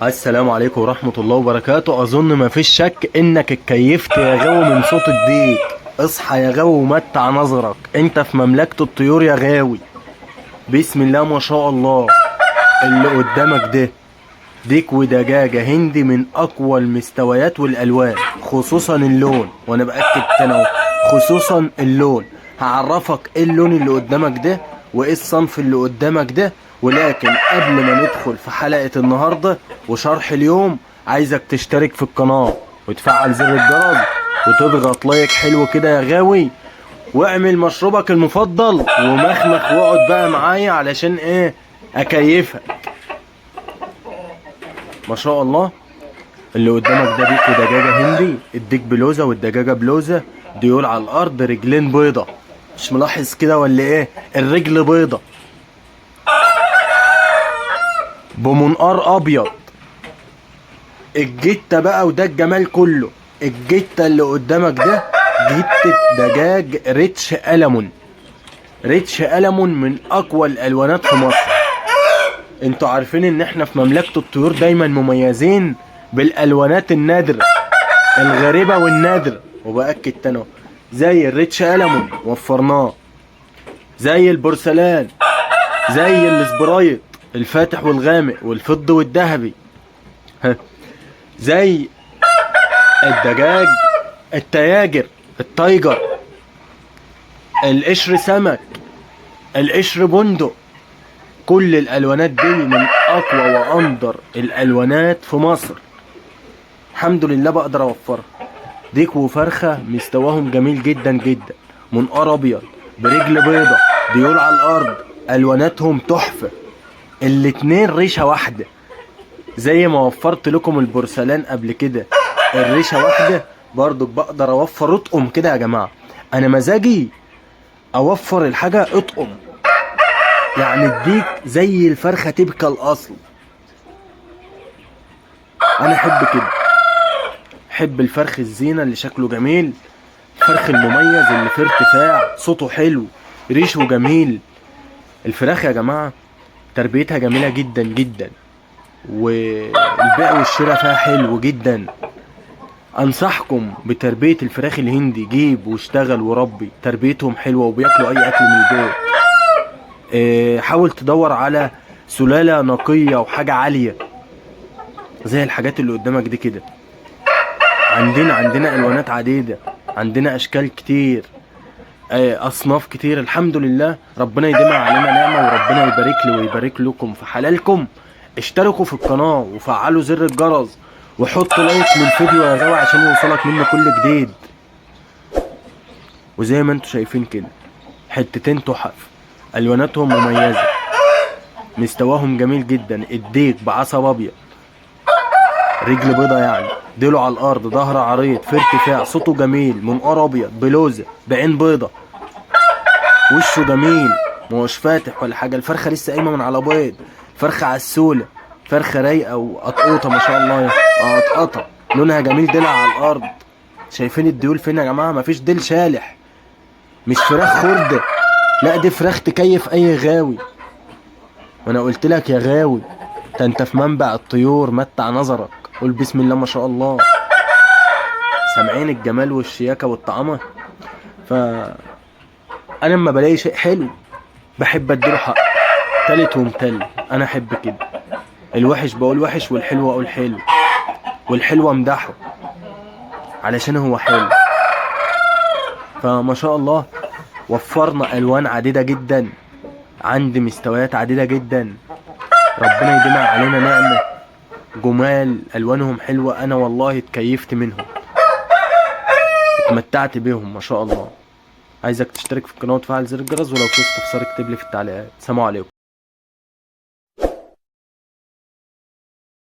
السلام عليكم ورحمة الله وبركاته. أظن مفيش شك إنك اتكيفت يا غاوي من صوت الديك. اصحى يا غاوي ومتع نظرك، أنت في مملكة الطيور يا غاوي. بسم الله ما شاء الله. اللي قدامك ده ديك ودجاجة هندي من أقوى المستويات والألوان، خصوصا اللون، وأنا بأكد تاني أهو خصوصا اللون. هعرفك إيه اللون اللي قدامك ده وإيه الصنف اللي قدامك ده، ولكن قبل ما ندخل في حلقة النهاردة وشرح اليوم عايزك تشترك في القناة وتفعل زر الجرس وتضغط لايك حلو كده يا غاوي، واعمل مشروبك المفضل ومخمخ واقعد بقى معايا علشان ايه اكيفك. ما شاء الله. اللي قدامك ده ديك ودجاجة هندي، الديك بلوزة والدجاجة بلوزة، ديول على الارض، رجلين بيضة. مش ملاحظ كده ولا ايه؟ الرجل بيضة بمنقار ابيض. الجتة بقى وده الجمال كله. الجتة اللي قدامك ده جتة دجاج ريتش ألمون. ريتش ألمون من اقوى الالوانات في مصر. انتوا عارفين ان احنا في مملكة الطيور دايما مميزين بالالوانات النادرة الغريبة والنادرة، وبأكد تاني زي الريتش ألمون وفرناه، زي البورسلان، زي السبرايت الفاتح والغامق والفضي والذهبي، زي الدجاج التياجر، التايجر، القشر سمك، القشر بندق. كل الالوانات دي من اقوى واندر الالوانات في مصر، الحمد لله بقدر اوفرها. ديك وفرخه مستواهم جميل جدا جدا، منقار ابيض برجل بيضه، ديول على الارض، الواناتهم تحفه. الاتنين ريشه واحده، زي ما وفرت لكم البورسلان قبل كده الريشه واحده، برضو بقدر اوفر اطقم كده يا جماعه. انا مزاجي اوفر الحاجه اطقم، يعني الديك زي الفرخه تبقى الاصل. انا احب كده، احب الفرخ الزينه اللي شكله جميل، الفرخ المميز اللي فيه ارتفاع، صوته حلو، ريشه جميل. الفراخ يا جماعه تربيتها جميله جدا جدا، والبيع والشراء فيها حلو جدا. انصحكم بتربية الفراخ الهندي، جيب واشتغل وربي، تربيتهم حلوة وبياكلوا اي اكل من البيت. حاول تدور على سلالة نقية وحاجة عالية زي الحاجات اللي قدامك دي كده. عندنا الوانات عديدة، عندنا اشكال كتير، اصناف كتير، الحمد لله. ربنا يديمها علينا نعمة، وربنا يبارك لي ويبارك لكم في حلالكم. اشتركوا في القناة وفعلوا زر الجرس وحطوا لايك للفيديو يا غاوي عشان يوصلك منه كل جديد. وزي ما انتوا شايفين كده حتتين تحف، الواناتهم مميزة، مستواهم جميل جدا. الديك بعصب ابيض، رجل بيضة، يعني ديله على الارض، ظهر عريض، في ارتفاع، صوته جميل، منقار ابيض بلوزة بعين بيضة، وشه جميل مش فاتح ولا حاجة. الفرخة لسه قايمة من على بيض، فرخة عسولة، فرخة رايقة وقطقوطة ما شاء الله. قطقطة لونها جميل، ديلها على الارض. شايفين الديول فين يا جماعة؟ مفيش ديل شالح، مش فراخ خردة، لا دي فراخ تكيف اي غاوي. وانا قلت لك يا غاوي انت في منبع الطيور، متع نظرك، قول بسم الله ما شاء الله. سامعين الجمال والشياكة والطعامة؟ انا لما بلاقي شيء حلو بحب اديله حق، تالت ومتل. انا احب كده، الوحش بقول وحش والحلو اقول حلو، والحلو امدحه علشان هو حلو. فما شاء الله وفرنا الوان عديدة جدا، عندي مستويات عديدة جدا. ربنا يديمها علينا نعمة، جمال الوانهم حلوة. انا والله اتكيفت منهم، اتمتعت بيهم ما شاء الله. عايزك تشترك في القناة وتفعل زر الجرس، ولو فزت خسارة اكتب لي في التعليقات. سلام عليكم.